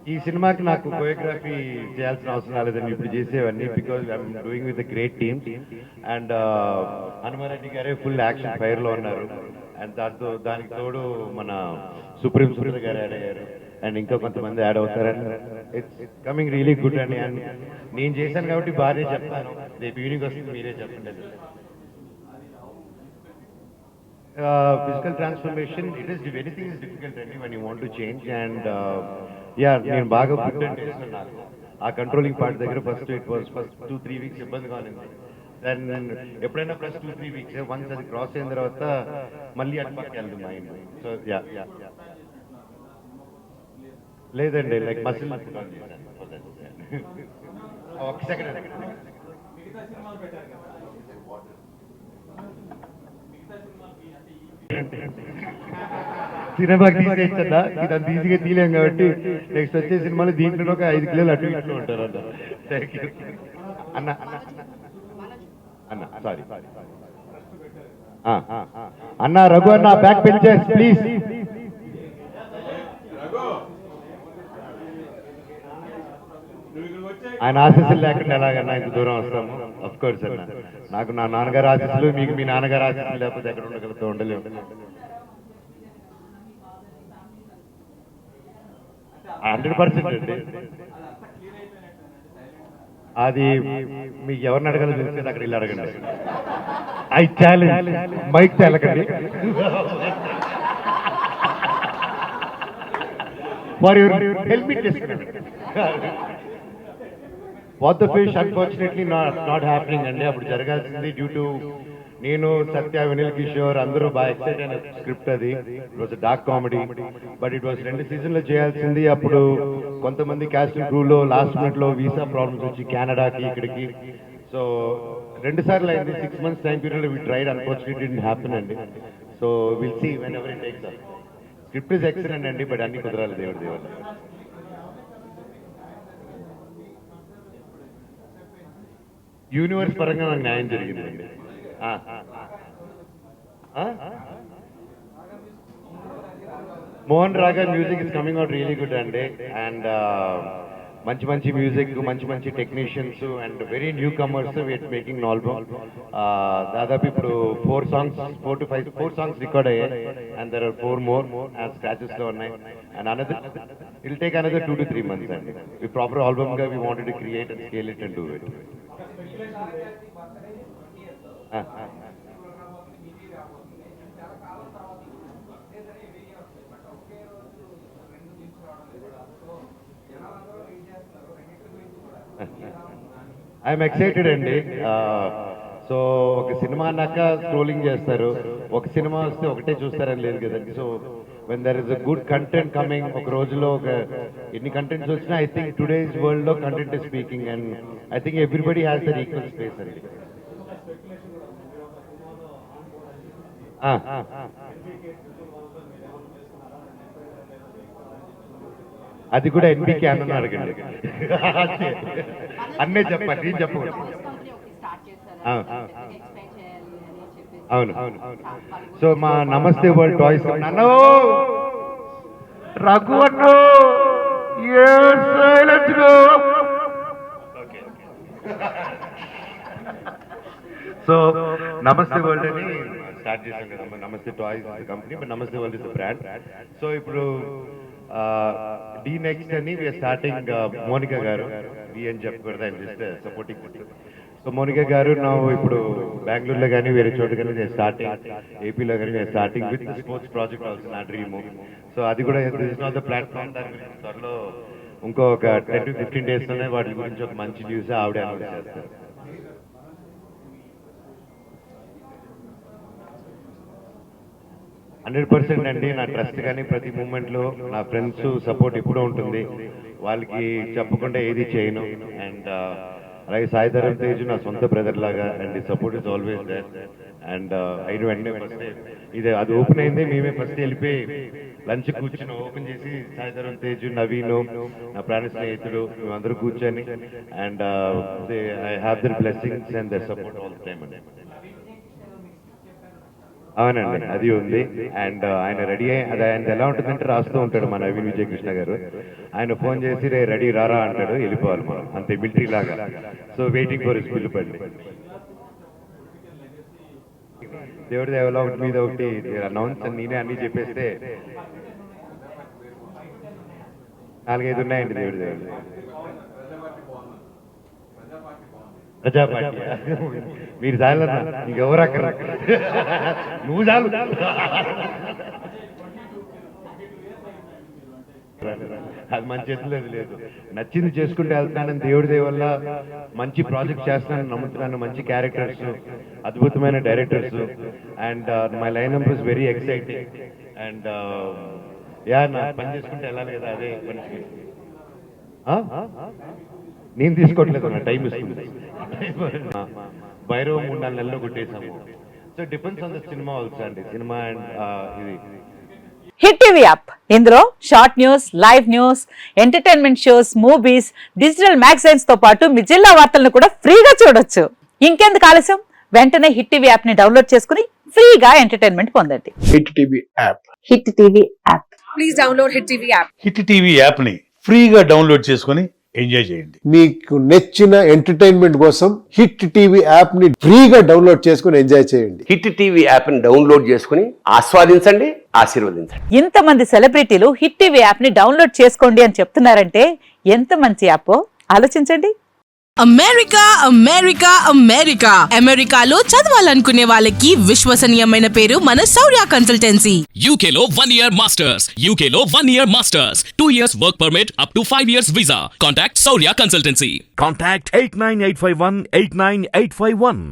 ఈ సినిమాకి నాకు కోరియోగ్రఫీ చేయాల్సిన అవసరం రాలేదండి ఇప్పుడు చేసేవన్నీ because I'm doing with great team and Hanuma Reddy గారే ఫుల్ యాక్షన్ ఫైర్ లో ఉన్నారు అండ్ దానికి తోడు మన సుప్రీం సుందర్ గారు యాడ్ అయ్యారు అండ్ ఇంకా కొంతమంది యాడ్ అవుతారని ఇట్స్ కమింగ్ రియలీ గుడ్ అండి అండ్ నేను చేశాను కాబట్టి బాగానే చెప్తాను రేపు ఈవినింగ్ వస్తుంది మీరే చెప్పండి physical transformation, it is anything is difficult really when you want to change and yeah నేను బాగా ఫుడ్ అంటే ఇష్టం నాకు ఆ కంట్రోలింగ్ పార్ట్ దగ్గర first it was first 2-3 weeks ఇబ్బందిగా ఉంది దెన్ ఎప్పుడైనా ప్లస్ 2-3 వీక్స్ వన్స్ అది క్రాస్ అయిన తర్వాత మళ్ళీ అటు పక్కకి వెళ్తుంది మైండ్ సో యా లేదండి లైక్ మసిల్ ఒక సెకండ్ సినిమాకి తీసేచ్చా ఇది అంత ఈజీగా తీయలేం కాబట్టి నెక్స్ట్ వచ్చే సినిమాలో దీంట్లో ఒక 5 కిలోలు అటు ఇట్లు ఉంటారు అన్న థ్యాంక్ యూ అన్న అన్న సారీ అన్న రఘు అన్న బ్యాక్ బెంచర్స్ ప్లీజ్ ఆయన ఆశీస్సులు లేకుండా ఎలాగన్నా ఇంత దూరం వస్తాము అఫ్ కోర్స్ అన్న నాకు నా నాన్నగారు ఆశీస్సులు మీకు మీ నాన్నగారు ఆశీస్సులు లేకపోతే ఎక్కడ ఉండగలుగుతూ ఉండలేము 100% అండి అది మీకు ఎవరిని అడగాలో తెలిసేది అక్కడ ఇల్లు అడగండి ఐ ఛాలెంజ్ మైక్ తెలకండి for your helmet what the fish unfortunately not happening అండి అప్పుడు జరగాల్సింది డ్యూ టు నేను సత్య వినిల్ కిషోర్ అందరూ బాగా ఎక్సైట్ అయిన స్క్రిప్ట్ అది it was dark comedy but it was 2 సీజన్లో చేయాల్సింది అప్పుడు కొంతమంది కాస్టింగ్ క్రూలో లాస్ట్ మినిట్ లో వీసా ప్రాబ్లమ్స్ వచ్చి కెనడాకి ఇక్కడికి సో 2 సార్లు అయింది 6 months time period we tried unfortunately it happen అండి so will see whenever it takes up script is excellent అండి బట్ అన్ని కుదరాలి దేవుడి దేవుడు యూనివర్స్ పరంగా నాకు న్యాయం జరిగిందండి Mohan Raga music is coming out really good అండి అండ్ మంచి మంచి మ్యూజిక్ మంచి మంచి technicians and very newcomers with making album దాదాపు ఇప్పుడు 4 సాంగ్స్ రికార్డ్ అయ్యాయి and there are 4 more and scratches లో ఉన్నాయి and another it'll take another 2 to 3 months అండి ఈ ప్రాపర్ ఆల్బమ్ గా we wanted to create and scale it and do it I'm excited అండి so ఒక సినిమా అన్నాక scrolling చేస్తారు ఒక సినిమా వస్తే ఒకటే చూస్తారని లేదు కదండి so when there is a good content coming ఒక రోజులో ఒక ఎన్ని కంటెంట్స్ వచ్చినా ఐ థింక్ టుడేస్ వరల్డ్ లో content is speaking and I think everybody has their equal space అండి అది కూడా ఎన్బికే అన్న అడగండి అన్నే చెప్పండి నేను చెప్పకూడదు అవును సో మా నమస్తే వరల్డ్ టాయ్స్ నన్ను రఘు అన్నో సో నమస్తే వరల్డ్ అని స్టార్ట్ చేశాం కదా Namaste toys company but Namaste world is brand so ఇప్పుడు డి నెక్స్ట్ అని we are starting Monika garu the అని చెప్పకూడదు I'm just supporting so Monika garu నా ఇప్పుడు బెంగళూరులో కానీ వేరే చోట కానీ స్టార్టింగ్ ఏపీలో కానీ starting with sports project also నా డ్రీమ్ సో అది కూడా this is not the platform దాని గురించి త్వరలో ఇంకో ఒక 10 to 15 days లోనే వాటి గురించి ఒక మంచి న్యూస్ ఆవిడ అనౌన్స్ చేస్తారు 100% అండి నా ట్రస్ట్ కానీ ప్రతి మూమెంట్ లో నా ఫ్రెండ్స్ సపోర్ట్ ఎప్పుడూ ఉంటుంది వాళ్ళకి చెప్పకుండా ఏది చేయను అండ్ అలాగే సాయిధరం తేజ్ నా సొంత బ్రదర్ లాగా and support is always there and అయిన వెంటనే ఫస్ట్ ఇది అది ఓపెన్ అయింది మేమే ఫస్ట్ వెళ్ళిపోయి లంచ్ కూర్చుని ఓపెన్ చేసి సాయిధరం తేజ్ నవీను నా ప్రాణ స్నేహితుడు మేమందరూ కూర్చొని and I have their blessings and their support all the time అండి అవునండి, అది ఉంది. అండ్ ఆయన రెడీ అయ్యి అది ఆయన ఎలా ఉంటుందంటే రాస్తూ ఉంటాడు మన నవీన్ విజయ్ కృష్ణ గారు. ఆయన ఫోన్ చేసి రే రెడీ రారా అంటాడు, వెళ్ళిపోవాలి మనం, అంతే మిలిటరీ లాగా. సో వెయిటింగ్ ఫర్ హిస్ పిల్లు పడి దేవుడి దేవలో ఒకటి మీద ఒకటి అనౌన్స్ నేనే అన్ని చెప్పేస్తే 4-5 ఉన్నాయండి దేవుడి దేవుడు. ప్రజాపార్టీ మీరు చాలన్నా ఇంకెవరు అక్కడ నువ్వు చాలు. అది మన చేతిలో లేదు. నచ్చింది చేసుకుంటే వెళ్తున్నానని దేవుడి దయ వల్ల మంచి ప్రాజెక్ట్ చేస్తానని నమ్ముతున్నాను. మంచి క్యారెక్టర్స్, అద్భుతమైన directors, and my line up is very exciting. And yeah నా పని చేసుకుంటే వెళ్ళాలి కదా, అదే మనిషికి నేను తీసుకోవట్లేదు, నా టైం ఇస్తుంది. భైరవ 3-4 నెలల్లో కొట్టేసాము. So depends on the cinema also అండి, సినిమా అండ్ ఇది. హిట్ టీవీ యాప్, ఇందులో short news, live news, entertainment shows, movies, digital magazines తో పాటు మీ జిల్లా వార్తలను కూడా ఫ్రీగా చూడొచ్చు. ఇంకెందుకు ఆలస్యం, వెంటనే హిట్ టీవీ యాప్ ని డౌన్లోడ్ చేసుకుని ఫ్రీగా ఎంటర్టైన్మెంట్ పొందండి. Hit TV app. Hit TV app, please download hit TV app. Hit TV app ని ఫ్రీగా డౌన్లోడ్ చేసుకొని ఎంజాయ్ చేయండి. మీకు నచ్చిన ఎంటర్టైన్మెంట్ కోసం హిట్ టీవీ యాప్ ని ఫ్రీగా డౌన్లోడ్ చేసుకుని ఎంజాయ్ చేయండి. హిట్ టీవీ యాప్ ని డౌన్లోడ్ చేసుకుని ఆస్వాదించండి, ఆశీర్వదించండి. ఇంతమంది సెలబ్రిటీలు హిట్ టీవీ యాప్ ని డౌన్లోడ్ చేసుకోండి అని చెప్తున్నారంటే ఎంత మంచి యాప్ ఆలోచించండి. అమెరికా అమెరికా అమెరికా అమెరికాలో చదవాలనుకునే వాళ్ళకి విశ్వసనీయమైన పేరు మన శౌర్య కన్సల్టెన్సీ. UK లో 1 year masters. UK లో 1 year masters. 2 years work permit up to 5 years visa. Contact Saurya Consultancy. Contact 89851 89851.